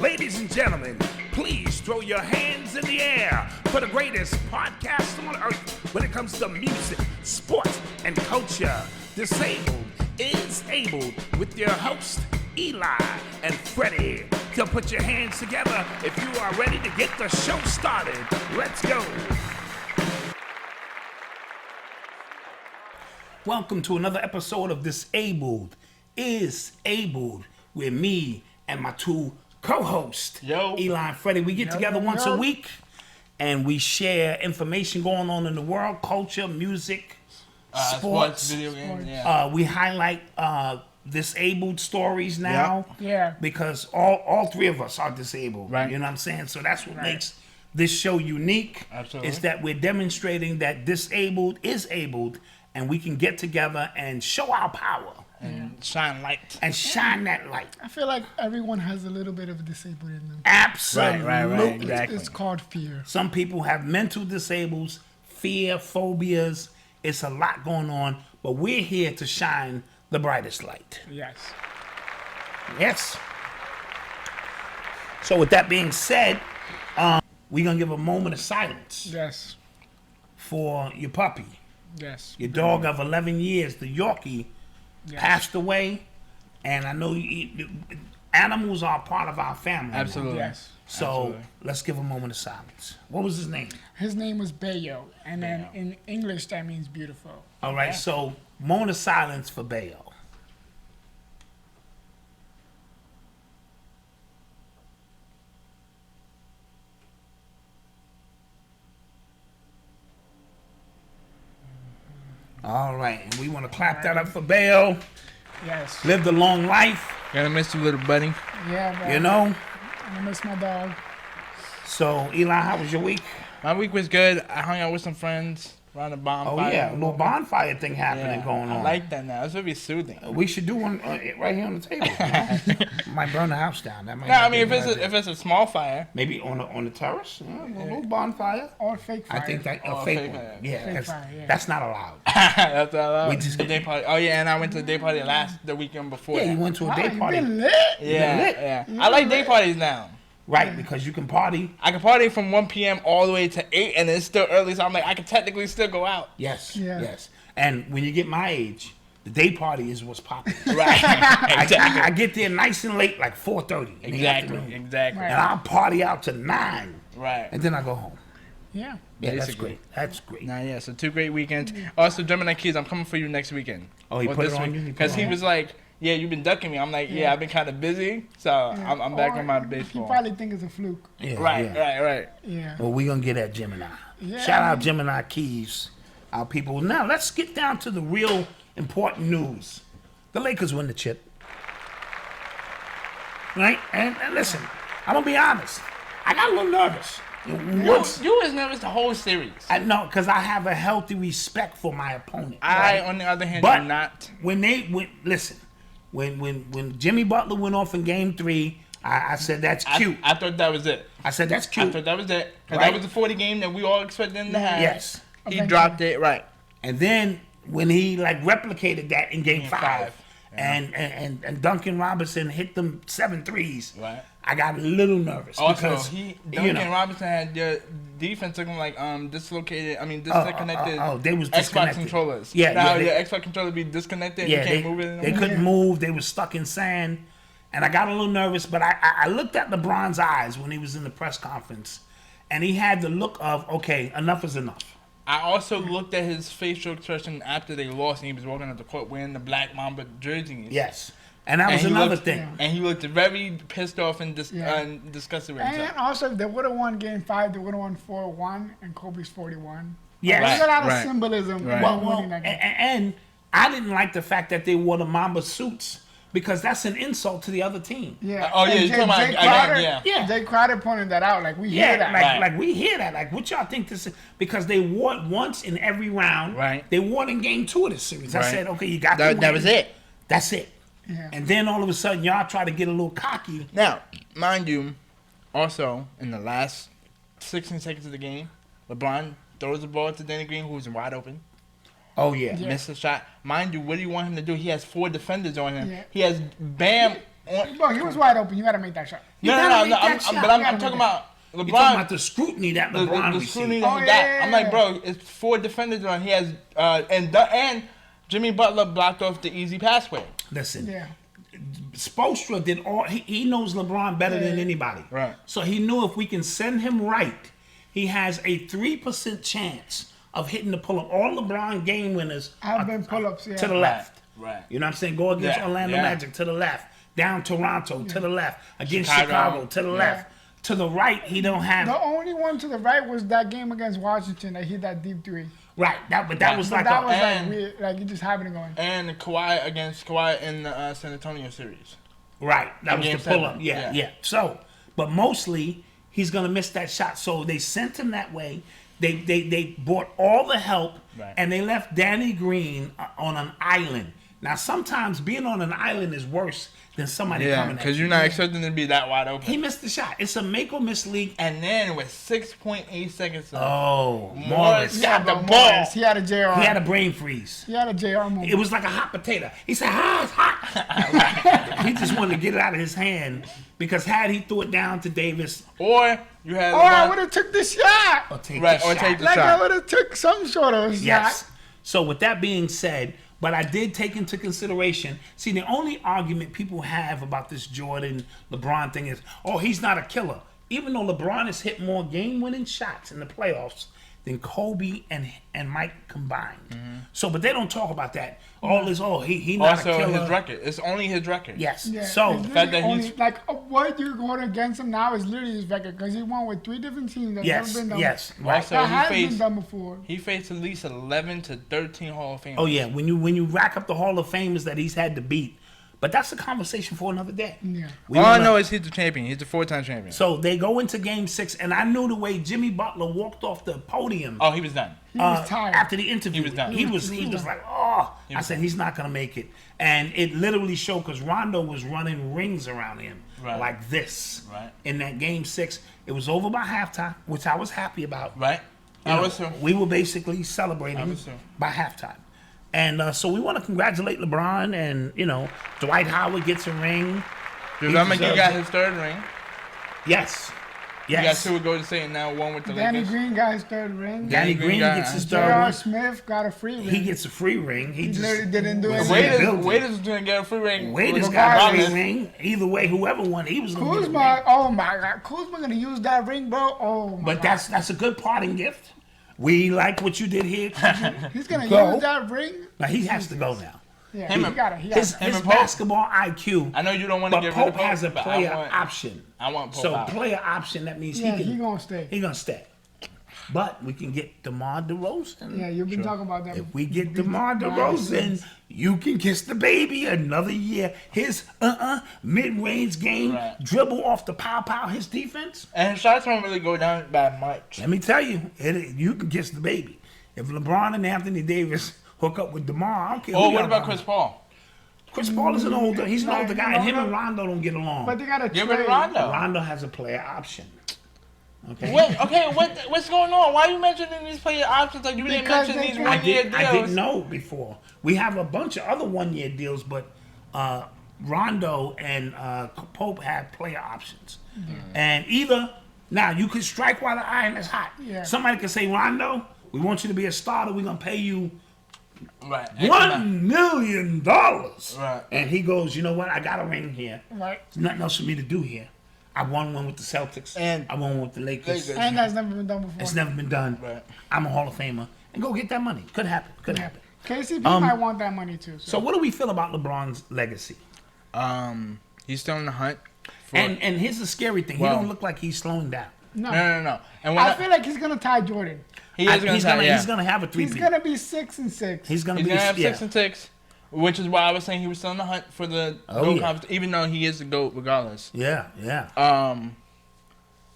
Ladies and gentlemen, please throw your hands in the air for the greatest podcast on earth when it comes to music, sports, and culture. Disabled is Abled with your host, Eli and Fredy. So put your hands together if you are ready to get the show started. Let's go. Welcome to another episode of Disabled is Abled with me and my two co-hosts, Eli and Fredy. We get together once a week and we share information going on in the world, culture, music, sports, video games. We highlight disabled stories now, because all three of us are disabled. Right. You know what I'm saying? So that's what makes this show unique. Absolutely. Is that we're demonstrating that disabled is abled, and we can get together and show our power and shine light. And shine that light. I feel like everyone has a little bit of disabled in them. Absolutely. Right, exactly. It's called fear. Some people have mental disables, fear, phobias. It's a lot going on, but we're here to shine the brightest light. Yes. Yes. So with that being said, we're going to give a moment of silence. Yes. For your puppy. Yes. Your dog of 11 years, the Yorkie, passed away. And I know animals are part of our family. Absolutely. Yes. So let's give a moment of silence. What was his name? His name was Bayo. And then in English, that means beautiful. All right. So moment of silence for Bayo. All right, and we want to clap that up for Bayo. Yes. Lived a long life. Gonna miss you, little buddy. Yeah, man. You know? I miss my dog. So, Eli, how was your week? My week was good. I hung out with some friends around the bonfire. Oh, yeah, a little bonfire thing happening going on. I like that now. It's very soothing. We should do one right here on the table. Might burn the house down. That might No, I mean, if it's a small fire. Maybe on the terrace, a little bonfire. Or fake fire. I think that a fake one. Yeah, that's not allowed. That's not allowed. We just the day party. Oh yeah, and I went to the day party the weekend before. Yeah, you went to a day party. You been lit? Yeah. I like day parties now. Right, because you can party. I can party from 1 p.m. all the way to 8, and it's still early, so I'm like, I can technically still go out. Yes, Yeah. yes. And when you get my age, the day party is what's popping. Right. Exactly. I get there nice and late, like 4:30. Exactly. And I'll party out to 9. Right. And then I go home. Yeah. Yeah, that's Basically. great. That's great. Nah, yeah, so 2 great weekends. Also, Gemini Keys, I'm coming for you next weekend. Oh, he put it on you? Because he was like, yeah, you've been ducking me. I'm like, yeah, I've been kind of busy, so I'm back on my baseball. You probably think it's a fluke. Yeah, Right. Yeah. Well, we're going to get at Gemini. Yeah. Shout out Gemini Keys, our people. Now, let's get down to the real important news. The Lakers win the chip. Right? And listen, I'm going to be honest. I got a little nervous. You was nervous the whole series. I know, because I have a healthy respect for my opponent. I, on the other hand, but do not. When Jimmy Butler went off in Game 3, I said that's cute. I thought that was it. I said that's cute. I thought that was it. Because Right? that was the 40 game that we all expected him to have. Yes. He dropped it, right. And then when he replicated that in Game 5, and Duncan Robinson hit them 7 threes, right. I got a little nervous. Also, because, Duncan Robinson had the defense looking like disconnected. They was Xbox disconnected. controllers. Yeah, now your Xbox controller be disconnected. Yeah, you can't move it anymore. They couldn't move. They were stuck in sand. And I got a little nervous, but I looked at LeBron's eyes when he was in the press conference, and he had the look of, okay, enough is enough. I also looked at his facial expression after they lost, and he was walking out the court wearing the Black Mamba jersey. Yes. And that was another thing. And he looked very pissed off and disgusted with himself. And also, if they would have won Game 5, they would have won 4-1, and Kobe's 41. Yes. There's a lot of symbolism in winning that game. And I didn't like the fact that they wore the Mamba suits, because that's an insult to the other team. Yeah. Oh, yeah, and you're talking about Crowder, Jay Crowder pointed that out. Like, we hear that. Like we hear that. Like, what y'all think this is? Because they wore it once in every round. Right. They wore it in Game 2 of the series. I said, okay, you got that was it. That's it. Yeah. And then all of a sudden, y'all try to get a little cocky. Now, mind you, also, in the last 16 seconds of the game, LeBron throws the ball to Danny Green, who's wide open. Oh, yeah. Missed the shot. Mind you, what do you want him to do? He has 4 defenders on him. Yeah. He has Bam Bro, he was wide open. You gotta make that shot. No, I'm talking about LeBron. You're talking about the scrutiny that LeBron the received. scrutiny that he got. I'm like, bro, it's 4 defenders on. He has and Jimmy Butler blocked off the easy passway. Listen, Yeah. Spoelstra did all. He knows LeBron better than anybody. Right. So he knew if we can send him right, he has a 3% chance of hitting the pull-up. All LeBron game winners Have been pull-ups, yeah. to the left. Right. You know what I'm saying? Go against Orlando Magic to the left. Down Toronto to the left. Against Chicago to the left. To the right, he don't have. The only one to the right was that game against Washington that hit that deep 3. Right. That was like That was like weird. Like, you just happened to go in. And Kawhi against Kawhi in the San Antonio series. Right. That was the Game pull-up. 7. Yeah. So, but mostly, he's going to miss that shot. So they sent him that way. They brought all the help, and they left Danny Green on an island. Now, sometimes being on an island is worse than somebody coming at you. because you're not expecting to be that wide open. He missed the shot. It's a make or miss league. And then with 6.8 seconds left, Morris got the ball. He had a JR. He had a brain freeze. He had a JR moment. It was like a hot potato. He said, it's hot. He just wanted to get it out of his hand because had he threw it down to Davis. Or you had I would have took the shot. Or take Right, the or shot. take the Like, I shot. would have took some sort of shot. Yes. So with that being said, but I did take into consideration, see, the only argument people have about this Jordan LeBron thing is, he's not a killer. Even though LeBron has hit more game-winning shots in the playoffs than Kobe and Mike combined. So, but they don't talk about that. All this, he not Also a killer. his record. It's only his record. Yes. Yeah, So it's the fact literally that only, he's- what you're going against him now is literally his record because he won with 3 different teams that yes, never been done. yes, before. right. Also, That he has faced been done before. He faced at least 11 to 13 Hall of Famers. Oh yeah, when you rack up the Hall of Famers that he's had to beat, but that's a conversation for another day. Yeah. We All I wanna- know is he's the champion. He's the 4-time champion. So they go into Game 6, and I knew the way Jimmy Butler walked off the podium. Oh, he was done. He was tired. After the interview. He was done. He was like, I said, he's not going to make it. And it literally showed because Rondo was running rings around him like this. Right. In that Game 6. It was over by halftime, which I was happy about. Right? You I know, was too. we were basically celebrating was too. by halftime. And so we want to congratulate LeBron and, Dwight Howard gets a ring. Remember, he deserves got it. his 3rd ring. Yes. He got Yes. 2 with Golden State and now 1 with the Danny Lakers. Green got his 3rd ring. Danny Green got- gets his J.R. third ring. Smith got a free ring. He gets a free ring. He just literally didn't do was anything. rebuilding. Waiters didn't get a free ring. Waiters got a free regardless. ring. Either way, whoever won, he was going to get a ring. Kuzma, oh my God. Kuzma going to use that ring, bro? Oh my But God. that's a good parting gift. We like what you did here. He's going to Go. use that ring? Now he has to go now. Yeah, Him he and- got it. He got His it. and Pope. basketball IQ. I know you don't want to But get rid of Pope Pope, has a but player I want, option. I want Pope So out. player option, that means Yeah, he he can. going to stay. He gonna stay. But we can get DeMar DeRozan. Yeah, you've been talking about that. If we get DeMar DeRozan, you can kiss the baby another year. His mid-range game, Right. dribble off the pow, his defense. And his shots don't really go down by much. Let me tell you, you can kiss the baby. If LeBron and Anthony Davis hook up with DeMar, I don't care. Oh, who what y'all about got. Chris Paul? Chris Paul is an older. He's an Nah, older guy, and him and Rondo- Rondo don't get along. But they got to Get trade. rid of Rondo. Rondo has a player option. Okay. What's going on? Why are you mentioning these player options like you didn't Because mention they these can- 1-year deals? I didn't know before. We have a bunch of other 1-year deals, but Rondo and Pope have player options. And either now you could strike while the iron is hot. Yeah. Somebody could say, Rondo, we want you to be a starter. We're gonna pay you Right. $1 million. Right. And he goes, you know what? I got a ring here. Right. There's nothing else for me to do here. I won one with the Celtics. And I won one with the Lakers. And that's never been done before. It's never been done. Right. I'm a Hall of Famer. And go get that money. Could happen. Could happen. KCP might want that money too. So what do we feel about LeBron's legacy? He's still in the hunt. And here's the scary thing. Well- he don't look like he's slowing down. no. No. And when I feel like he's going to tie Jordan. he is he's gonna have a He's three-peat. going to be 6-6. He's gonna he's be gonna have yeah. 6-6, which is why I was saying he was still in the hunt for the GOAT yeah. competition, even though he is the GOAT regardless. Yeah.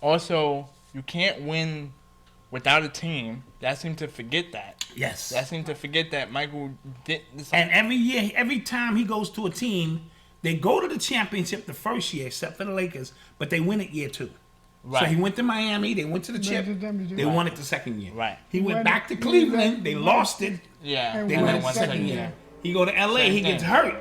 Also, you can't win without a team. That seemed to forget that. Yes. That seemed to forget that Michael did this. And every year, every time he goes to a team, they go to the championship the first year, except for the Lakers, but they win it year 2. Right. So he went to Miami, they went to the chip, they won it the second year. Right. He went When back to he Cleveland, went- they lost it, Yeah. And they won won it it the second second year. year. He go to LA, Same he thing. gets hurt.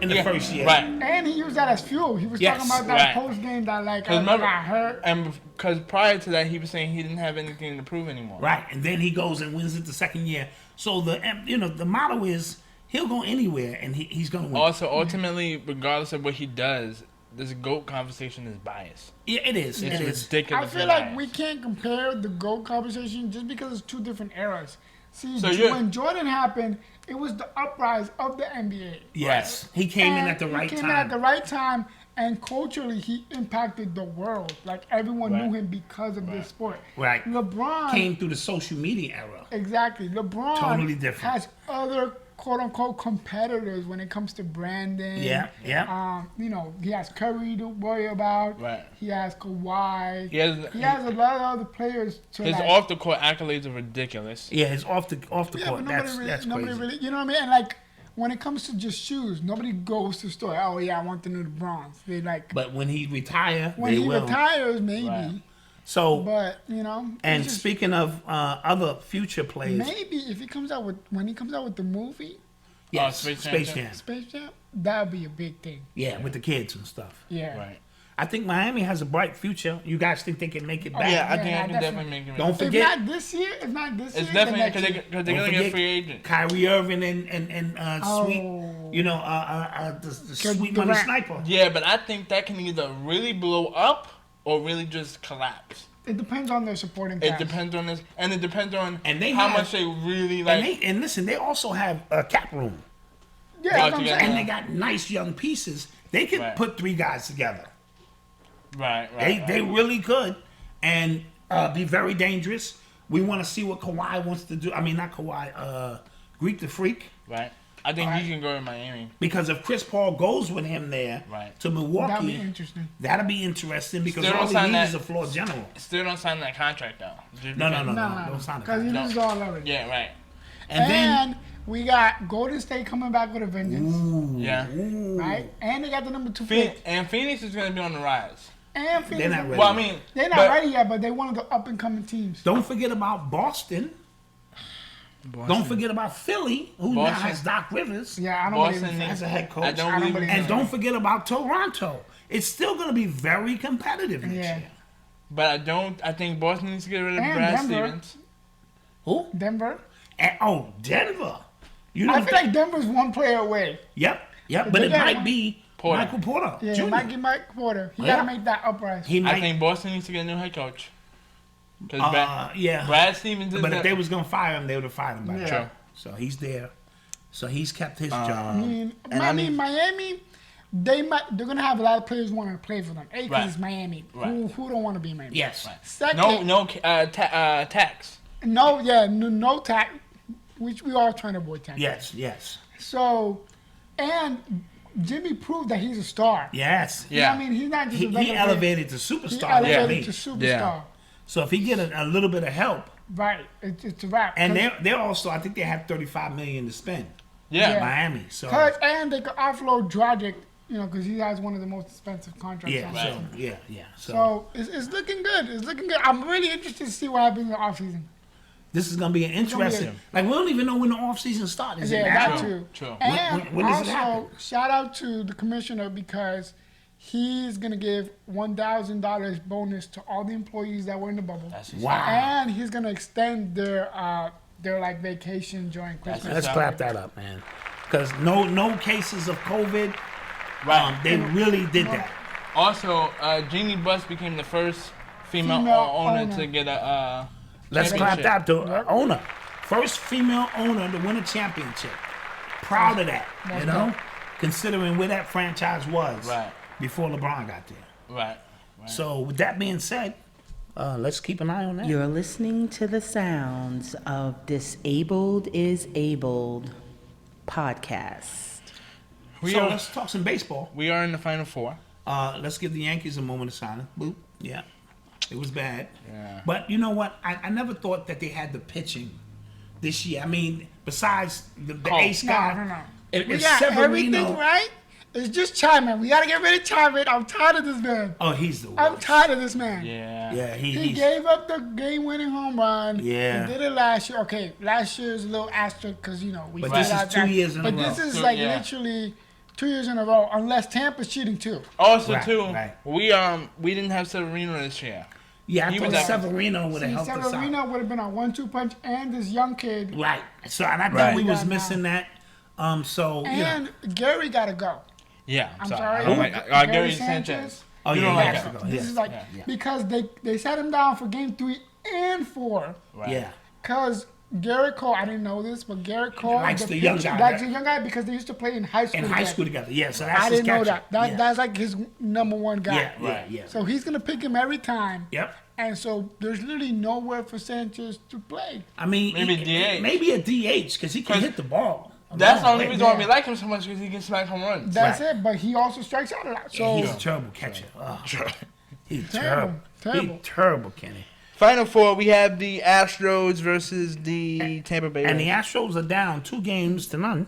in the first year. Right. And he used that as fuel. He was Yes, talking about that right. post game that like Remember, got hurt. and because prior to that, he was saying he didn't have anything to prove anymore. Right, and then he goes and wins it the second year. So the motto is he'll go anywhere and he's gonna win. Also, ultimately, regardless of what he does, this GOAT conversation is biased. Yeah, it is. It's It is. ridiculous. I feel like we can't compare the GOAT conversation just because it's two different eras. See, when Jordan happened, it was the uprise of the NBA. Yes, he came in at the right He came time. in at the right time, and culturally, he impacted the world. Like, everyone knew him because of this sport. Right. LeBron Came through the social media era. Exactly. LeBron Totally different. has other quote-unquote competitors when it comes to branding. Yeah, yeah. He has Curry to worry about. Right. He has Kawhi. He has a lot of other players to his off the court accolades are ridiculous. Yeah, his off the court. but That's nobody crazy. really, you know what I mean? And like when it comes to just shoes, nobody goes to the store. Oh yeah, I want the new LeBrons. They like. But when he retire, when they he will. retires, maybe. Right. So, But and it's just, speaking of other future players, maybe if he comes out with the movie yes, Space Space Jam. Jam. Space Jam, that'd be a big thing. Yeah, with the kids and stuff. Yeah. Right. I think Miami has a bright future. You guys think they can make it back? Yeah, I yeah, think I can definitely. definitely make it. Don't If forget. not this year, It's then definitely next because year. they're Don't gonna get forget free agent. Kyrie Irving and Sweet, Oh. the Sweet Money Durant. Sniper. Yeah, but I think that can either really blow up or really just collapse. It depends on their supporting It cast. depends on this, and it depends on And they how have- much they really like. And listen, they also have a cap room, Yeah, that's what I'm together. saying. and they got nice young pieces. They could Right. put three guys together. right. They really could, and be very dangerous. We want to see what Kawhi wants to do. I mean, not Kawhi, Greek the Freak. Right. I think he can go to Miami. Because if Chris Paul goes with him there Right. to Milwaukee, That'd be interesting. that'll be interesting because Still all don't he sign needs is that- a floor general. Still don't sign that contract though. Just No, because- don't sign Because he it. loses all of it. Yeah. Right. And then, we got Golden State coming back with a vengeance, Yeah. right? And they got the number 2 Phoenix, pick. and Phoenix is gonna be on the rise. And Phoenix. they're not ready. Well, I mean, They're not but- ready yet, but they one of the up and coming teams. don't forget about Boston. Don't forget about Philly, who now Boston. has Doc Rivers Yeah, I don't Boston believe in as a head coach. I don't I don't believe believe in And that. don't forget about Toronto. It's still going to be very competitive next Yeah. year. But I think Boston needs to get rid of And Brad Denver. Stevens. Who? Denver. And, Denver. You know, I feel like Denver's one player away. Yep. But They it got might one- be Porter. Michael Porter Yeah, Jr. Mike Porter. He Yeah. got to make that uprise. He I might. think Boston needs to get a new head coach. Because Yeah. Brad Stevens is But the, if they was going to fire him, they would have fired him by Yeah. now. True. So he's there. So he's kept his job. I mean, and Miami, they're gonna have a lot of players wanting to play for them. A, because Right. it's Miami. Right. Who don't want to be in Miami? Yes. Second, no tax. no tax, which we are trying to avoid tax. Yes. So, and Jimmy proved that he's a star. Yes. You know what I Yeah. mean, he's not just a He regular elevated to He superstar. elevated Yeah. to superstar. Yeah. So if he get a little bit of help, Right. It's a wrap. and they're also, I think they have $35 million to spend. Yeah. Yeah. Miami. So And they could offload Dragic, because he has one of the most expensive contracts. yeah. on Right. the team. Yeah. So it's looking good. It's looking good. I'm really interested to see what happens in the offseason. This is gonna be an gonna be interesting. Like we don't even know when the off season starts. Is it Yeah, now? that too. True. And When does it also, happen? shout out to the commissioner because he's gonna give $1,000 bonus to all the employees that were in the bubble, That's Wow. and he's gonna extend their like vacation during Christmas. Let's clap that up, man. Because no cases of COVID. Right. They really did that. Also, Jeannie Buss became the first female Female owner owner. to get a. Let's clap championship. that to owner. First female owner to win a championship. Proud of that, you know? Considering where that franchise was Right. before LeBron got there. Right. So with that being said, let's keep an eye on that. You're listening to the sounds of Disabled is Abled podcast. So let's talk some baseball. We are in the Final Four. Let's give the Yankees a moment of silence. Boop. Yeah. It was bad. Yeah. But you know what? I never thought that they had the pitching this year. I mean, besides the ace guy. No. It, We it's got everything Severino. right. It's just Chapman. We gotta get rid of Chapman. I'm tired of this man. Oh, he's the worst. I'm tired of this man. Yeah. Yeah, He he's gave up the game-winning home run. Yeah. He did it last year. Okay, last year is a little asterisk because we But found this is out 2 that. years in a But row. this is So, like yeah. literally 2 years in a row, unless Tampa's cheating too. Also, Right, too, right. we didn't have Severino this year. Yeah, I He thought was Severino would have helped us out. Severino would have been a 1-2 punch, and this young kid. Right. So and I Right. thought we was Yeah, missing that. So And Gary got to go. Yeah, I'm sorry. sorry. I don't like Gary Gary Sanchez? Sanchez. Oh, You yeah, don't he like has him. to go. This Yeah. is like because they sat him down for game 3 and 4. Right. Yeah. Because Garrett Cole, I didn't know this, but Garrett Cole Likes the young guy. Likes the young guy because they used to play in high school. In high school together. Yeah. So that's I his didn't know catcher. that. Yeah. That's like his number one guy. Yeah. Yeah. Yeah. So he's gonna pick him every time. Yep. And so there's literally nowhere for Sanchez to play. I mean, Maybe DH. Maybe a DH because he can hit the ball. That's the only Way. reason why we like him so much because he can smack home runs. That's Right. it. But he also strikes out a lot. So He's a terrible catcher. Oh, he's terrible. Terrible. He's terrible, Kenny. Final four, we have the Astros versus the Tampa Bay Rays. And the Astros are down 2-0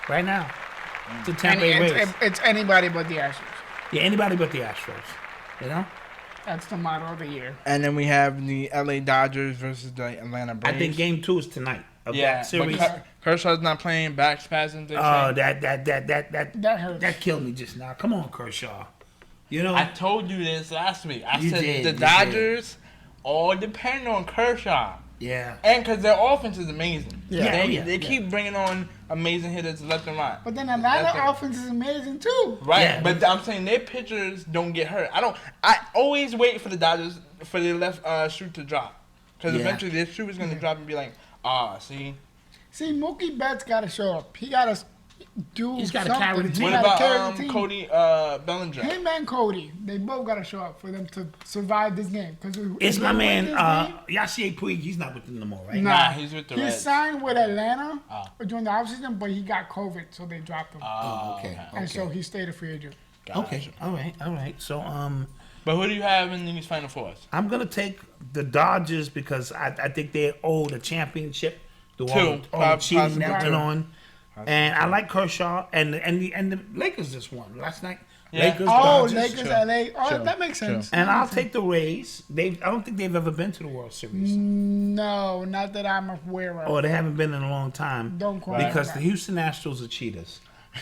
right now. To Tampa Bay Rays. it's anybody but the Astros. Yeah, anybody but the Astros. You know? That's the motto of the year. And then we have the LA Dodgers versus the Atlanta Braves. I think game 2 is tonight of yeah, that series. but Kershaw's not playing, back spasms. Oh, say. That hurts. that killed me just now. Come on, Kershaw. You know, I told you this last week. I You said did, the you Dodgers all depend on Kershaw. yeah. And because their offense is amazing. Yeah. They keep bringing on amazing hitters left and right. But then Atlanta That's it. offense is amazing too. Right, Yeah. but I'm saying their pitchers don't get hurt. I always wait for the Dodgers for their left shoe to drop, because Yeah. eventually their shoe is going to drop and be like, see. See, Mookie Betts got to show up. He got to do He's gotta something. carry the team. He What gotta carry about the team. Cody Bellinger? Him and Cody, they both got to show up for them to survive this game. Because It's my man, Yasier Puig. He's not with them no more, right? Nah, he's with the He Reds. signed with Atlanta during the offseason, but he got COVID, so they dropped him. Oh, okay. And so he stayed a free agent. Okay. All right. So, But who do you have in these Final Fours? I'm gonna take the Dodgers because I think they owe the championship through Two. all the cheating Possibly that two. went on. And I like Kershaw and the Lakers just won last night. Yeah. Lakers, Oh, Dodgers. Lakers, Sure. LA. Oh, Sure. that makes sense. And I'll take the Rays. I don't think they've ever been to the World Series. No, not that I'm aware of. Or they haven't been in a long time. Don't quite. Because the Houston Astros are cheaters.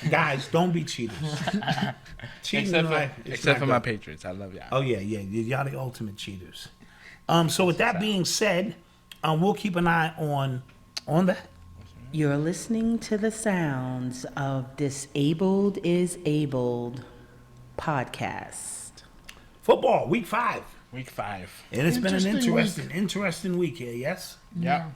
Guys, don't be cheaters. Cheating in life is Except not for my good. Patriots. I love y'all. Oh yeah. Y'all the ultimate cheaters. So with that being said, we'll keep an eye on that. You're listening to the sounds of Disabled is Abled podcast. Football, week 5. Week 5. And it's been an Interesting interesting week here, yes? Yeah.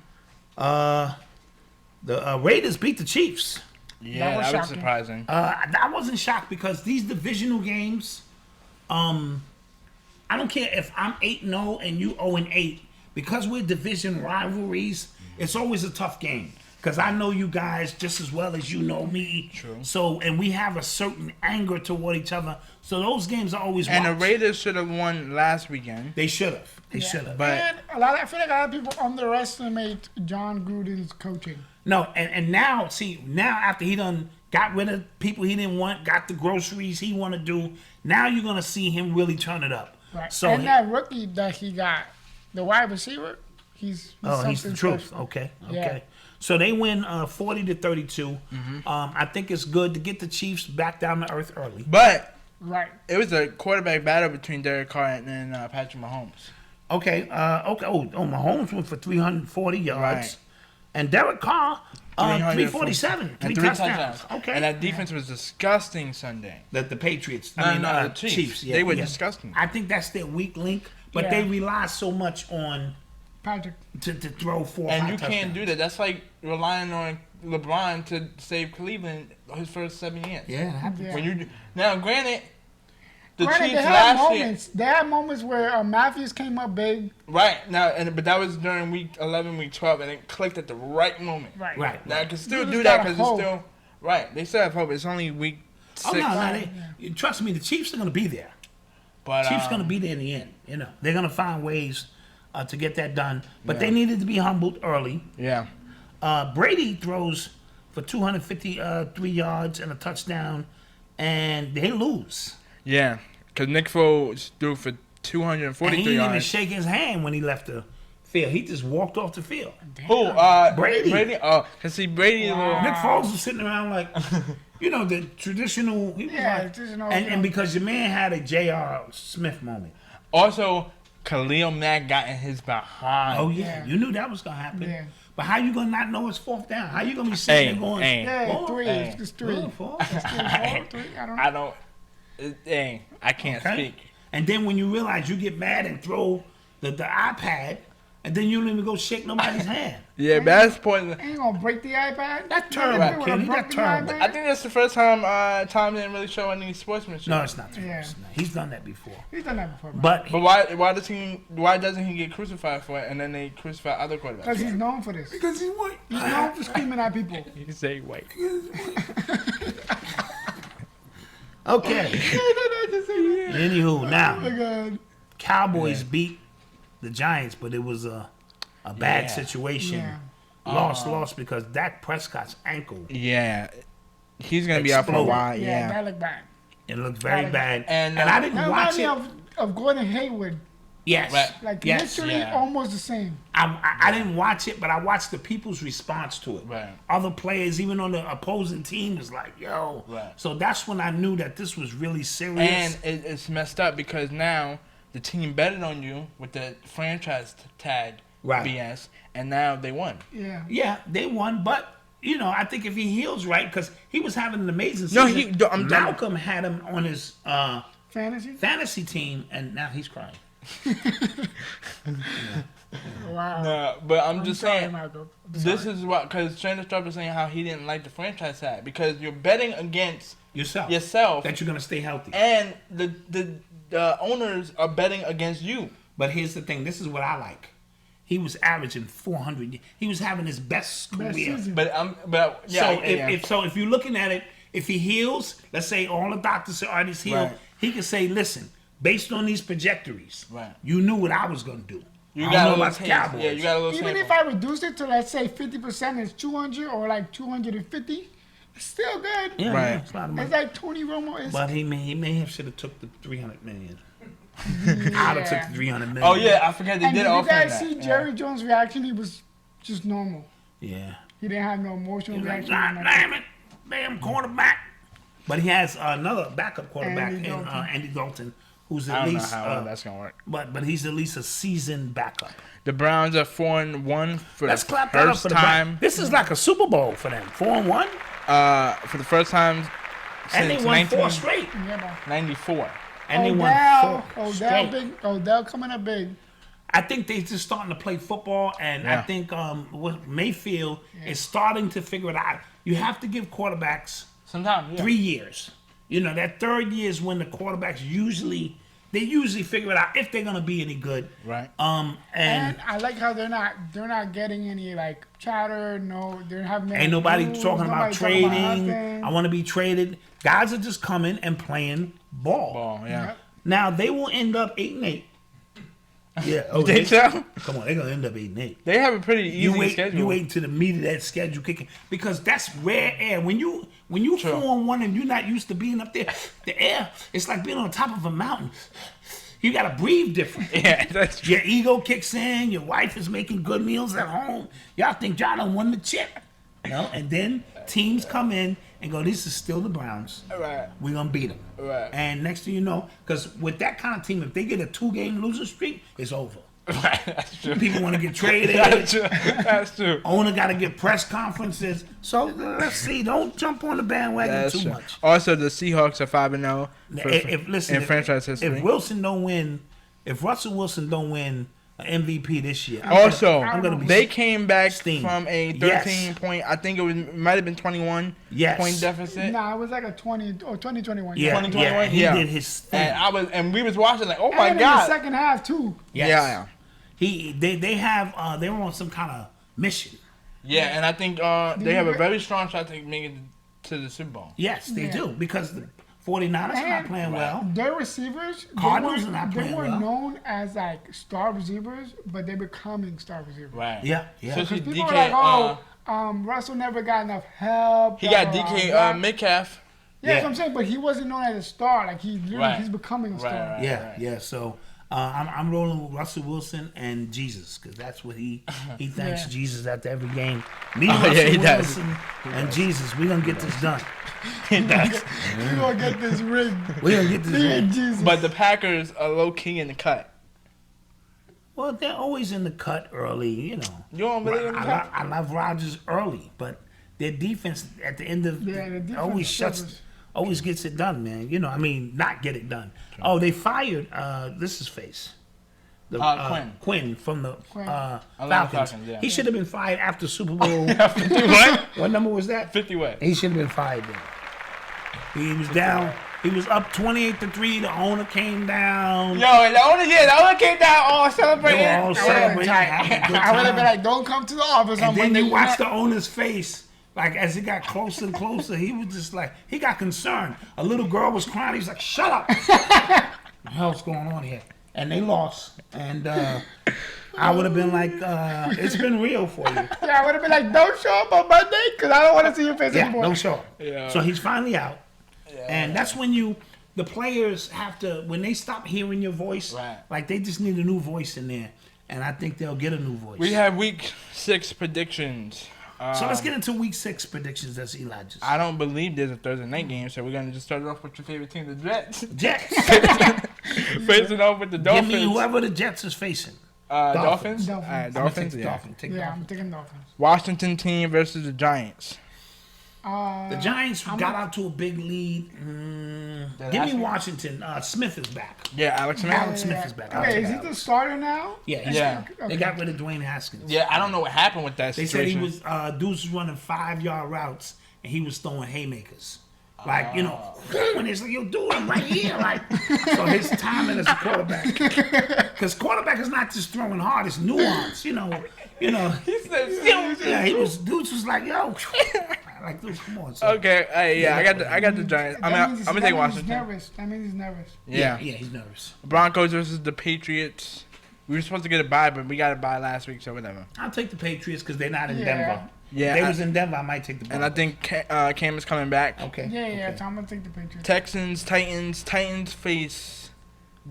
The Raiders beat the Chiefs. Yeah, was that was shocking. surprising. I wasn't shocked because these divisional games, I don't care if I'm 8-0 and you 0-8, because we're division rivalries, it's always a tough game. Because I know you guys just as well as you know me. True. So, and we have a certain anger toward each other. So those games are always And the watched. Raiders should have won last weekend. They should have. They should have. But And I feel like a lot of people underestimate John Gruden's coaching. No, and now, see, after he done got rid of people he didn't want, got the groceries he want to do, now you're going to see him really turn it up. Right. So And that rookie that he got, the wide receiver, he's he's the something truth. special. Okay. Yeah. So they win 40-32. I think it's good to get the Chiefs back down to earth early. But Right. it was a quarterback battle between Derek Carr and Patrick Mahomes. Okay. Okay. Oh, Mahomes went for 340 yards. Right. And Derek Carr, 347. And 3 touchdowns. Okay. And that defense was disgusting Sunday. the Patriots. The Chiefs. Yeah, They were yeah. disgusting. I think that's their weak link, but Yeah. they rely so much on Patrick. to throw 4 or And 5 you touchdowns. can't do that. That's like relying on LeBron to save Cleveland his first 7 years. Yeah, it happens. Yeah. When you now, granted, the Granted, Chiefs they had last year, moments. They had moments where Matthews came up big. right now, but that was during week 11, week 12, and it clicked at the right moment. Right. Right. Now I can still You do just that gotta because it's hope. still right. They still have hope. It's only week 6. Oh no, trust me, the Chiefs are going to be there. But Chiefs going to be there in the end. You know, they're going to find ways to get that done. But they needed to be humbled early. yeah. Brady throws for 253 yards and a touchdown, and they lose. Yeah, because Nick Foles threw for And 243 he didn't even yards. shake his hand when he left the field. He just walked off the field. Who? Brady. Oh, cause see, Brady. Wow. Nick Foles was sitting around like, the traditional. He was traditional. And because your man had a J.R. Smith moment. Also, Khalil Mack got in his behind. Oh yeah, you knew that was gonna happen. Yeah. But how you gonna not know it's fourth down? How you gonna be sitting there going? Three. It's three. Four? Three. I don't know. I can't speak. And then when you realize you get mad and throw the iPad, and then you don't even go shake nobody's hand. Yeah, that's pointless. Ain't gonna break the iPad. That's terrible, Kenny. That's terrible. I think that's the first time Tom didn't really show any sportsmanship. No, it's not. He's done that before. But why doesn't he get crucified for it, and then they crucify other quarterbacks? Because he's known for this. Because he's white. He's known for screaming at people. You can say white. Okay. Anywho, now Oh my God. Cowboys beat the Giants, but it was a bad situation. Yeah. Lost because Dak Prescott's ankle. Yeah, he's gonna be out for a while. Yeah, that looked bad. It looked very bad, and I didn't watch it. Of Gordon Hayward. Yes, like literally almost the same. I didn't watch it, but I watched the people's response to it. Right. Other players, even on the opposing team, was like, "Yo." Right. So that's when I knew that this was really serious. And it's messed up because now the team betted on you with the franchise tag BS, and now they won. Yeah, they won, but. I think if he heals right, because he was having an amazing season. Malcolm had him on his fantasy team, and now he's crying. Wow. No, but I'm just saying, this is what, because Shannon Sharp was saying how he didn't like the franchise tag, because you're betting against yourself that you're going to stay healthy. And the owners are betting against you. But here's the thing, this is what I like. He was averaging 400. He was having his best career. So if you're looking at it, if he heals, let's say all the doctors say, all right, he's healed, he can say, listen, based on these trajectories, you knew what I was going to do. You got a little Cowboys. Yeah, you got a little Even if I reduce it to, let's say, 50% is 200 or like 250, it's still good. Yeah, right. It's a lot of money. It's like Tony Romo. But he may have should have took the $300 million. I'd have took the $300 million. Oh yeah, I forgot they did offer that. Did you guys see Jerry Jones' reaction? He was just normal. Yeah. He didn't have no emotional reaction. Like, damn it, damn quarterback. But he has another backup quarterback Andy Dalton, who's at least. I don't know how that's gonna work. But he's at least a seasoned backup. The Browns are 4-1 for Let's the clap that up first for the time. This is like a Super Bowl for them. 4-1. For the first time and since they won 4 straight. 94. And they won 4 straight. Odell coming up big. I think they're just starting to play football, and I think Mayfield is starting to figure it out. You have to give quarterbacks sometimes 3 years. That third year is when the quarterbacks usually figure it out if they're gonna be any good. Right. And I like how they're not getting any like chatter. No, they're having. Ain't nobody talking about trading. I want to be traded. Guys are just coming and playing ball. Yeah. Now they will end up 8-8. Yeah. Oh, they so? Come on, they're gonna end up 8-8. They have a pretty easy schedule. You wait until the meat of that schedule kicking, because that's rare air. When you 4-1 and you're not used to being up there, the air, it's like being on top of a mountain. You gotta breathe different. Yeah, that's true. Your ego kicks in. Your wife is making good meals at home. Y'all think y'all done won the chip, And then teams come in and go, "This is still the Browns. Right. We're gonna beat them." Right. And next thing you know, because with that kind of team, if they get a 2-game losing streak, it's over. Right, that's true. People want to get traded. That's true. Owner got to get press conferences. So let's see. Don't jump on the bandwagon too much. Also, the Seahawks are 5-0 in franchise history. If Russell Wilson don't win an MVP this year, they came back from a 13-point. I think it might have been 21 point deficit. Nah, it was like a 20 or 2021. Yeah, 2021. He did his thing. And we was watching like, oh my god. In the second half too. Yes. Yeah. They were on some kind of mission. Yeah, and I think they have a very strong shot to make it to the Super Bowl. Yes, they do, because the 49ers are not playing well. Their receivers, Cardinals are not playing well. They were known as like star receivers, but they're becoming star receivers. Right. Yeah. Because people are like, Russell never got enough help. He got DK Metcalf. Yeah, that's what I'm saying. But he wasn't known as a star. Like he's becoming a star. Yeah. So I'm rolling with Russell Wilson and Jesus because that's what he thanks Jesus after every game. Me, Russell Wilson, and Jesus. We're gonna get this done. We're gonna get this ring. We're gonna get this ring. Jesus. But the Packers are low key in the cut. Well, they're always in the cut early, you know. You don't believe in the cut? I love Rodgers early, but their defense at the end of always gets it done, man. You know, I mean, not get it done. Sure. Oh, they fired this is face. Quinn from the Falcons. Yeah. He should have been fired after Super Bowl. What? What number was that? 50 what? He should have been fired then. He was down. He was up 28-3. The owner came down. Yo, the owner came down all celebrating. They were all celebrating. I would have been like, don't come to the office. And then you watch the owner's face. Like, as it got closer and closer, he was just like, he got concerned. A little girl was crying. He was like, shut up. What the hell's going on here? And they lost. And I would have been like, it's been real for you. Yeah, I would have been like, don't show up on Monday because I don't want to see your face anymore. Don't show up. Yeah. So he's finally out. Yeah. And that's when the players have to, when they stop hearing your voice, like they just need a new voice in there. And I think they'll get a new voice. We have week 6 predictions. So let's get into week 6 predictions. That's Eli. I don't believe there's a Thursday night game, so we're gonna just start it off with your favorite team, the Jets. Facing off with the Dolphins. Give me whoever the Jets is facing. Dolphins. Dolphins. All right, Dolphins. I'm taking Dolphins. Washington team versus the Giants. The Giants got out to a big lead. Give me Washington. Smith is back. Yeah, Alex Smith. Alex Smith is back. Okay, is he the starter now? Yeah. They got rid of Dwayne Haskins. Yeah, I don't know what happened with that situation. They said he was dudes was running 5-yard routes and he was throwing haymakers. Like, you know, when it's like, yo, dude, I'm right here. Like, so his timing as a quarterback. Because quarterback is not just throwing hard, it's nuance, you know. He said, dudes was like, yo. Like, dude, come on. Son. Okay, I got the Giants. I'm gonna take Washington. That means he's nervous. Yeah, he's nervous. Broncos versus the Patriots. We were supposed to get a bye, but we got a bye last week, so whatever. I'll take the Patriots because they're not in Denver. Yeah, if they was in Denver, I might take the Broncos. And I think Cam is coming back. Okay. Yeah, so I'm going to take the Patriots. Texans, Titans face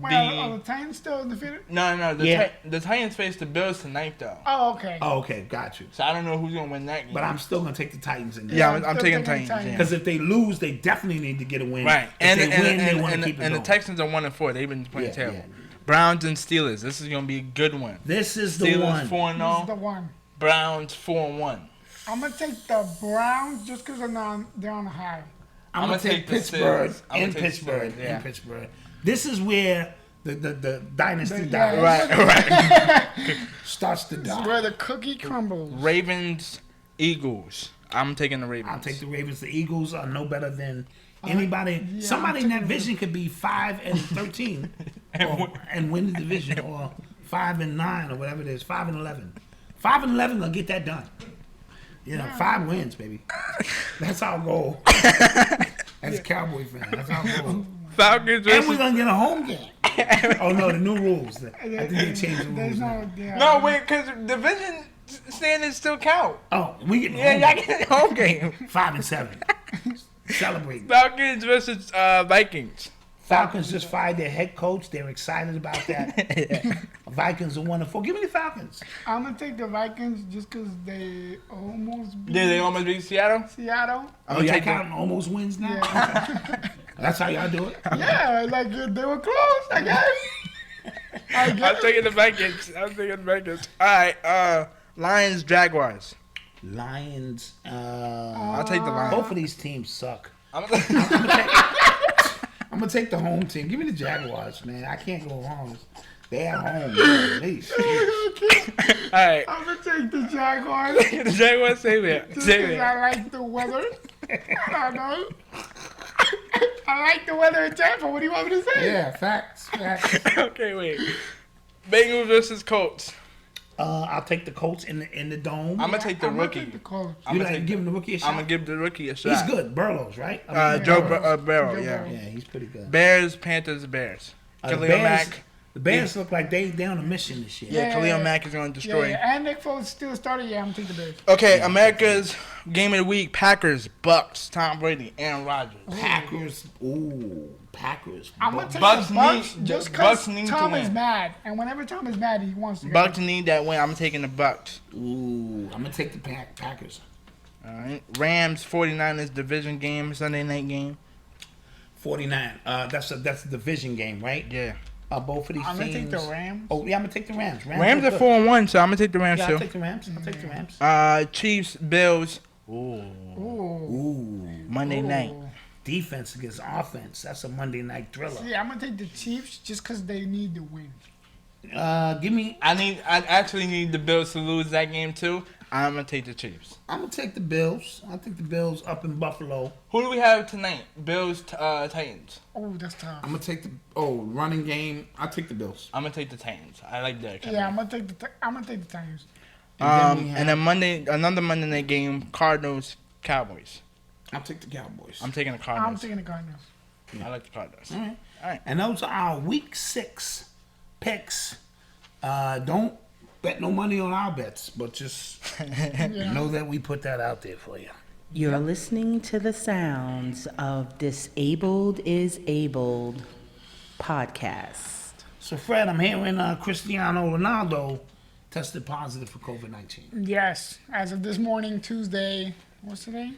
are the Titans still undefeated? No. The Titans face the Bills tonight, though. Oh, okay. Got you. So I don't know who's going to win that game. But I'm still going to take the Titans in there. Yeah, I'm taking Titans. Because if they lose, they definitely need to get a win. Right. If they win, they want to keep it going. And the Texans are 1-4. They've been playing terrible. Yeah. Browns and Steelers. This is going to be a good one. This is the one. Steelers 4-0. This is the one. Browns 4-1. I'm going to take the Browns just because they're on a high. I'm going to take Pittsburgh in Pittsburgh. This is where the dynasty dies. Right. Starts to die. This is where the cookie crumbles. Ravens, Eagles. I'm taking the Ravens. I'll take the Ravens. The Eagles are no better than anybody. Somebody in that division could be 5-13 and win the division, or 5-9 or whatever it is, 5-11. 5-11 will get that done. 5 wins, baby. That's our goal. As a Cowboy fan, that's our goal. Falcons and we're gonna get a home game. Oh no, the new rules. I think they changed the rules. No, wait, because division standings still count. Oh, we get y'all get a home game. 5-7. Celebrate. Falcons versus Vikings. Falcons just fired their head coach. They're excited about that. Vikings are 1-4. Give me the Falcons. I'm gonna take the Vikings just because they almost beat. Did they almost beat Seattle? Oh, y'all counting almost wins now? Yeah. Okay. That's how y'all do it? Yeah, like they were close, I guess. I'm taking the Vikings. All right, Lions, Jaguars. Lions. I'll take the Lions. Both of these teams suck. I'm going to take the home team. Give me the Jaguars, man. I can't go wrong. They're at home, at least. All right. I'm going to take the Jaguars. The Jaguars, same here. Just because I like the weather. I don't know. I like the weather in Tampa. What do you want me to say? Yeah, facts. Okay, wait. Bengals versus Colts. I'll take the Colts in the dome. I'm gonna take the rookie. Take the Colts. You like giving the rookie a shot? I'm gonna give the rookie a shot. He's good. Burrows, right? Joe Burrow, yeah. Yeah, he's pretty good. Bears, Panthers, Bears. The Bears look like they on a mission this year. Yeah, Khalil Mack is going to destroy. Yeah, and Nick Foles still started. Yeah, I'm taking the Bears. Okay, America's game of the week: Packers, Bucks, Tom Brady, Aaron Rodgers. Packers. I'm gonna take the Bucks just because Tom is mad, and whenever Tom is mad, he wants to. Bucks need that win. I'm taking the Bucks. Ooh, I'm gonna take the Packers. All right, Rams, 49ers division game, Sunday night game. 49. That's a division game, right? Yeah. Both of these I'm teams. gonna take the Rams. Oh yeah, I'm gonna take the Rams. Rams are 4-1, so I'm gonna take the Rams too. I'll take the Rams. Chiefs, Bills. Ooh. Monday night. Defense against offense. That's a Monday night thriller. Yeah, I'm gonna take the Chiefs just because they need to win. I actually need the Bills to lose that game too. I'm gonna take the Chiefs. I'm gonna take the Bills. I think the Bills up in Buffalo. Who do we have tonight? Bills, Titans. Oh, that's tough. I'm gonna take the running game. I'll take the Bills. I'm gonna take the Titans. I like that. Yeah, I'm gonna take the Titans. And then another Monday night game: Cardinals, Cowboys. I'll take the Cowboys. I'm taking the Cardinals. I'm taking the Cardinals. I like the Cardinals. All right. And those are our Week 6 picks. Don't bet no money on our bets, but just know that we put that out there for you. You're listening to the sounds of Disabled is Abled podcast. So, Fred, I'm hearing Cristiano Ronaldo tested positive for COVID-19. Yes, as of this morning, Tuesday, what's today?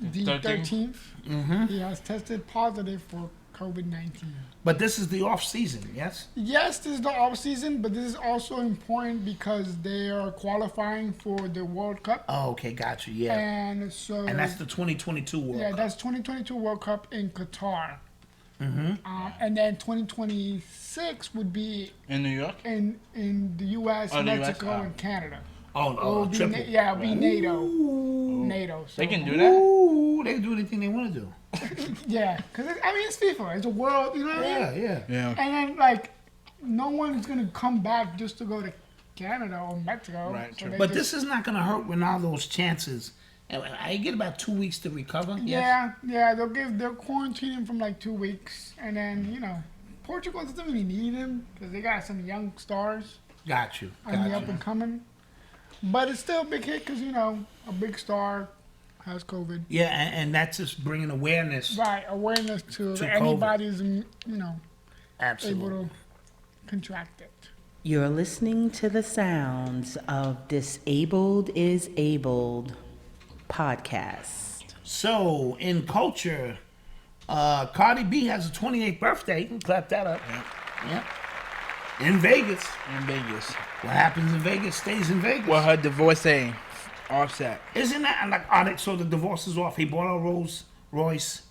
The 13th. Mm-hmm. He has tested positive for COVID-19. But this is the off season, yes? Yes, this is the off season, but this is also important because they are qualifying for the World Cup. Oh, okay, got you, yeah. And that's the 2022 World Cup. Yeah, that's 2022 World Cup in Qatar. Mm-hmm. And then 2026 would be in New York, in the U.S., Mexico, and Canada. Oh, triple. It'll be NATO. NATO. So. They can do that? Ooh, they can do anything they want to do. Yeah, because it's FIFA. It's a world, you know what I mean? Yeah. And then, no one's going to come back just to go to Canada or Mexico. Right, so true. But this is not going to hurt Ronaldo's chances. I get about 2 weeks to recover. Yeah, they'll quarantine him from 2 weeks. And then, Portugal doesn't really need him because they got some young stars. Got you. On the up and coming. But it's still a big hit because, a big star has COVID. Yeah, and that's just bringing awareness. Right, awareness to anybody who's, able to contract it. You're listening to the sounds of Disabled is Abled podcast. So, in culture, Cardi B has a 28th birthday. You can clap that up. Yeah. In Vegas. What happens in Vegas stays in Vegas. Well, her divorcee, Offset. Isn't that so the divorce is off? He bought a Rolls Royce,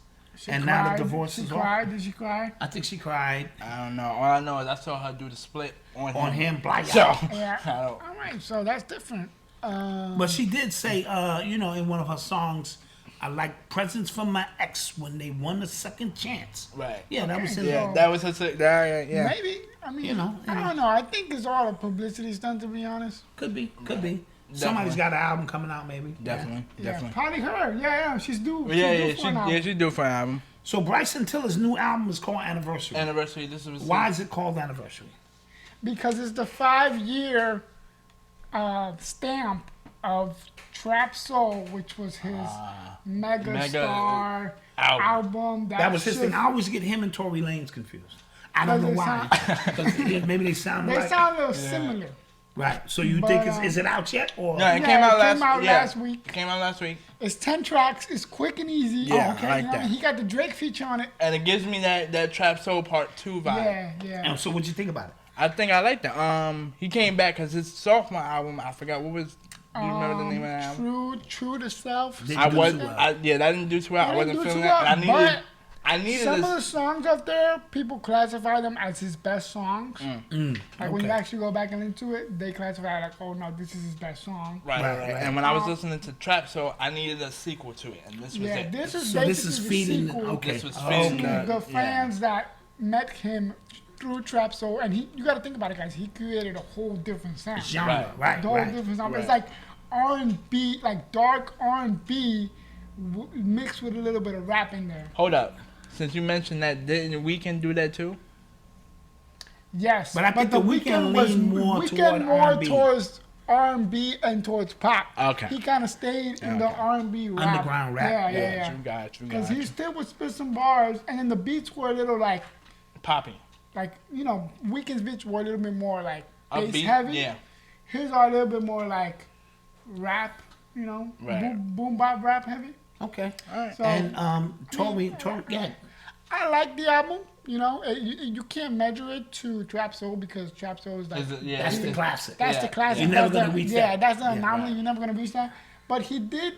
and now the divorce is off. Did she cry? I think she cried. I don't know. All I know is I saw her do the split on him. Black So, yeah. All right, so that's different. But she did say, in one of her songs, I like presents from my ex when they won a second chance. Right. Yeah, that was in that was her. Yeah. Maybe. I mean, I don't know. I think it's all a publicity stunt, to be honest. Could be. Somebody's got an album coming out, maybe. Definitely. Probably her. Yeah. She's due. She's due for an album. So Bryson Tiller's new album is called Anniversary. Why is it called Anniversary? Because it's the 5-year stamp of Trap Soul, which was his mega star album. That was his thing. I always get him and Tory Lanez confused. I don't know why. Because maybe they sound a little similar. Right. So you think is it out yet? Or no, it came out last week. It came out last week. It's 10 tracks. It's quick and easy. Yeah, I like that. He got the Drake feature on it. And it gives me that Trap Soul Part 2 vibe. Yeah. And so what'd you think about it? I think I like that. He came back because his sophomore album, I forgot what was. Do you remember the name of the album? True to Self. That didn't do too well. I wasn't feeling that. I needed some of the songs up there, people classify them as his best songs. When you actually go back and into it, they classify oh no, this is his best song. Right. And when I was listening to Trap Soul, I needed a sequel to it, and this was it. This is feeding. This was feeding the fans that met him through Trap Soul, and you got to think about it, guys. He created a whole different sound. Genre, right. Different sound. It's like R&B, like dark R&B mixed with a little bit of rap in there. Hold up. Since you mentioned that, didn't Weeknd do that too? Yes, But I think the Weeknd leaned more toward R&B. towards R&B and towards pop. Okay. He kind of stayed in the R&B rap. Underground rap. Yeah. True guy. Because he still would spit some bars, and then the beats were a little like, Poppy. like, you know, Weeknd's beats were a little bit more like bass Upbeat, heavy. yeah. His are a little bit more like rap, you know, Right. boom bop rap heavy. Okay. All right. So, And Tory, yeah. I like the album. You know, you can't measure it to Trap Soul because Trap Soul is like That's the classic. that's the classic. You're never That's gonna the- reach yeah, that. that's the Yeah, anomaly. right. You're never gonna reach that. But he did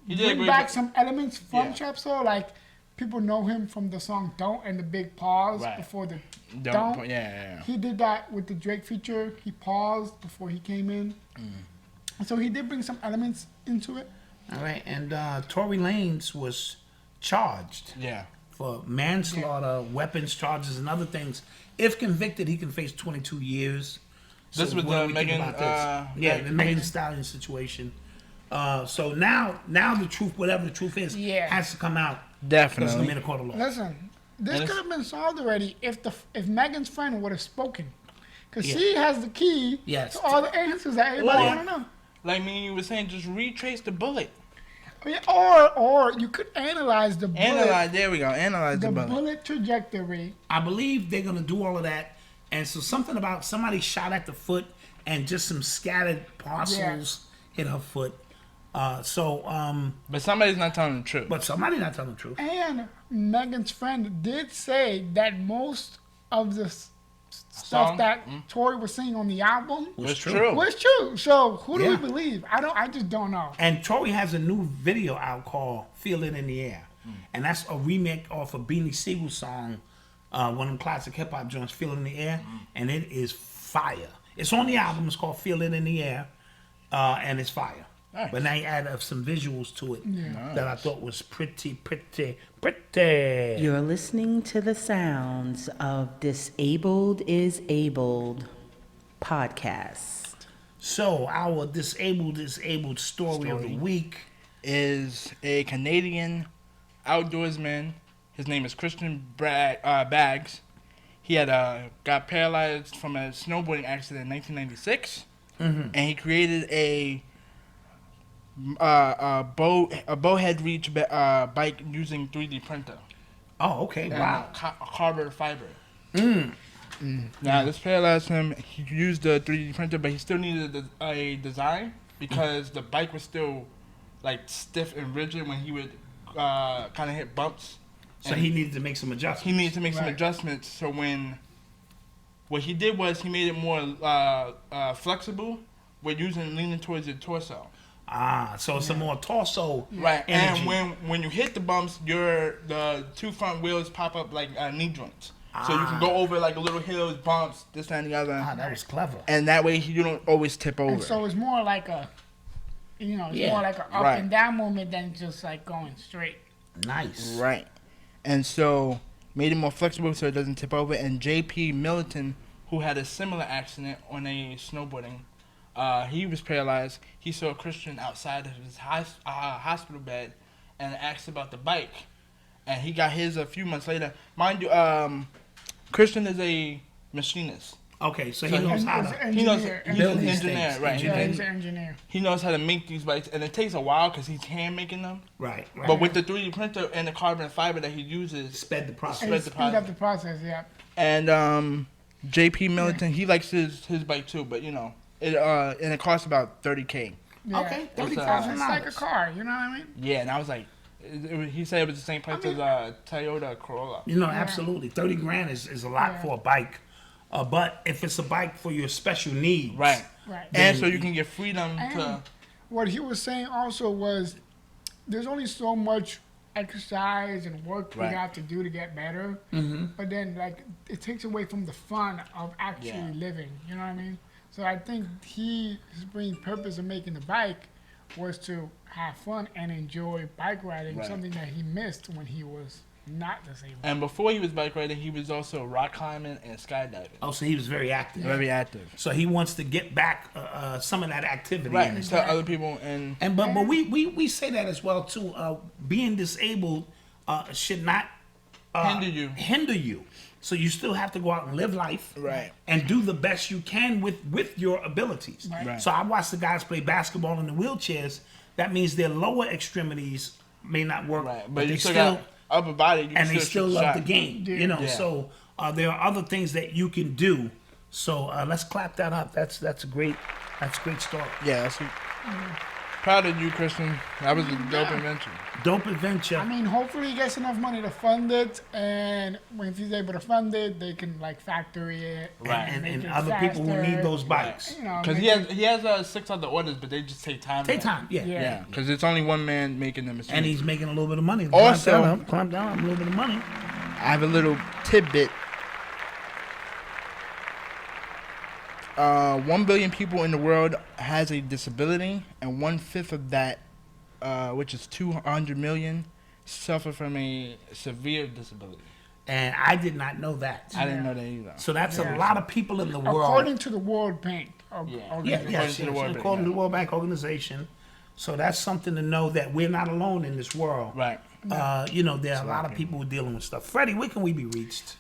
He did a bring great back job. some elements from Yeah. Trap Soul. Like people know him from the song "Don't" and the big pause Right. before the Don't. "Don't." Yeah. He did that with the Drake feature. He paused before he came in. So he did bring some elements into it. All right. And Tory Lanez was charged Yeah. for manslaughter, weapons charges, and other things. If convicted, he can face 22 years. This was what the do we think Megan, about this? Yeah, the Megan Thee Stallion situation. So now the truth, whatever the truth is, Yeah. has to come out. Definitely. Because it's in a court of law. Listen, this And could have been solved already if Megan's friend would have spoken, because Yeah. she has the key Yes. to all the answers that everybody Well, want to know. Like me, you were saying, just retrace the bullet. Yeah, or you could analyze the bullet, Analyze. There we go. Analyze the the bullet. bullet trajectory. I believe they're going to do all of that. And so something about somebody shot at the foot and just some scattered parcels hit her foot. But somebody's not telling the truth. But somebody not telling the truth. And Megan's friend did say that most of the stuff Song? that Tory was saying on the album It's true. was true. So who do we Yeah. believe? I just don't know. And Tory has a new video out called "Feel It in the Air," and that's a remake off a Beanie Siegel song, one of them classic hip hop joints, "Feel It in the Air," and it is fire. It's on the album. It's called "Feel It in the Air," and it's fire. Nice. But now he added some visuals to it that I thought was pretty. You're listening to the sounds of Disabled is Abled podcast. So our disabled story of the week. Is a Canadian outdoorsman. His name is Christian Baggs. He had got paralyzed from a snowboarding accident in 1996, and he created a bowhead reach bike using 3D printer. Oh, okay, And wow. carbon fiber. Now this paralyzed him. He used the 3D printer, but he still needed a design because the bike was still like stiff and rigid when he would kind of hit bumps. So And he needed to make some adjustments. he needed to make some Right. adjustments. So what he did was he made it more flexible with leaning towards your torso. So it's a more torso Right, energy. and when you hit the bumps, the two front wheels pop up like knee joints, so you can go over like little hills, bumps, this and the other, that was clever. and that way you don't always tip over. And so it's more like a, more like a up Right. and down movement than just like going straight. Nice. Right, and so made it more flexible so it doesn't tip over. And J.P. Militant, who had a similar accident on a snowboarding, he was paralyzed. He saw Christian outside of his hospital bed and asked about the bike. And he got his a few months later. Mind you, Christian is a machinist. Okay, so So he knows He's how an to. He knows engineer. he's build an these engineer, things. right? Yeah, he's an engineer. He knows how to make these bikes, and it takes a while because he's hand making them. Right. But with the 3D printer and the carbon fiber that he uses, sped the process. And Spread the speed up the process, yeah. and J.P. Militant, he likes his bike too, but it costs about $30K. Yeah. Okay, It's $30,000. like a car, you know what I mean? Yeah, and I was like, he said it was the same price as Toyota Corolla. You know, absolutely. 30 grand is a lot for a bike. But if it's a bike for your special needs. Right. Right. And so you can get freedom to. And what he was saying also was there's only so much exercise and work we Right. have to do to get better. But then, like, it takes away from the fun of actually living. You know what I mean? So I think his main purpose of making the bike was to have fun and enjoy bike riding, Right. something that he missed when he was not disabled. And before he was bike riding, he was also rock climbing and skydiving. Oh, so he was very active. Very active. So he wants to get back some of that activity. In Right. his To other people and. but we say that as well too. Being disabled should not Hinder you. Hinder you. So you still have to go out and live life, Right. and do the best you can with your abilities. Right. So I watched the guys play basketball in the wheelchairs. That means their lower extremities may not work, Right. but But they you still still got upper body. You can and they still shoot love shot. the game. You know, Yeah. so there are other things that you can do. So let's clap that up. That's a great story. Yeah, that's proud of you, Christian. That was a dope invention. Dope adventure. I mean, hopefully he gets enough money to fund it, and if he's able to fund it, they can like factory it, Right. make and it other people who faster. need those bikes. You know, Because make he has 6 other orders, but they just take time. Take time, yeah. Yeah, because it's only one man making them. And he's making a little bit of money. Also- climb down, a little bit of money. I have a little tidbit. 1 billion people in the world has a disability, and 1/5 of that, which is 200 million, suffer from a severe disability. And I did not know that. I didn't know that either. So that's Yeah. a lot of people in the world. according to the World Bank. Yeah. Yeah, Organization. yeah, According to the World Bank, according to yeah. the World Bank organization. So that's something to know that we're not alone in this world. Right. You know, there are a lot of people who are dealing with stuff. Freddie, where can we be reached?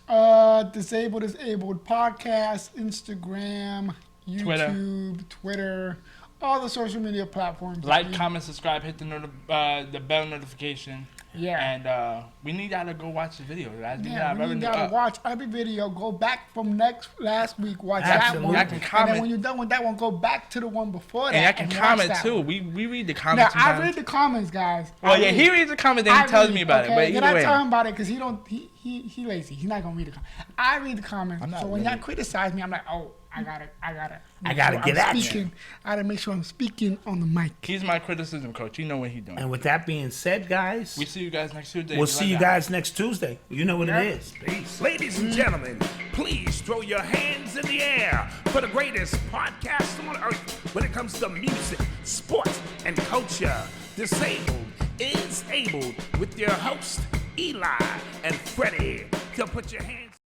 Disabled is Abled podcast, Instagram, YouTube, Twitter, all the social media platforms. Like, comment, subscribe, hit the bell notification. Yeah. And we need y'all to go watch the video, guys. Yeah, we need y'all to watch every video. Go back from last week. Watch Absolutely. that Y'all one. can And comment. then when you're done with that one, go back to the one before that. And y'all can watch comment that too. one. We read the Now, comments. I sometimes. read the comments, guys. Well, I yeah, read. he reads the comments, then he tells me about it. But Then either I way, tell him about it because he lazy. He's not gonna read the comments. I read the comments. I'm not So when y'all lazy. criticize me, I'm like, oh, I gotta get at you. speaking. I gotta make sure I'm speaking on the mic. he's my criticism coach. You know what he's doing. And with that being said, guys, We see you guys next Tuesday. we'll We see love you y'all. guys next Tuesday. You know what Yeah. it is. Peace. Ladies and gentlemen, please throw your hands in the air for the greatest podcast on earth when it comes to music, sports, and culture. Disabled is Able with your host, Eli and Fredy. So put your hands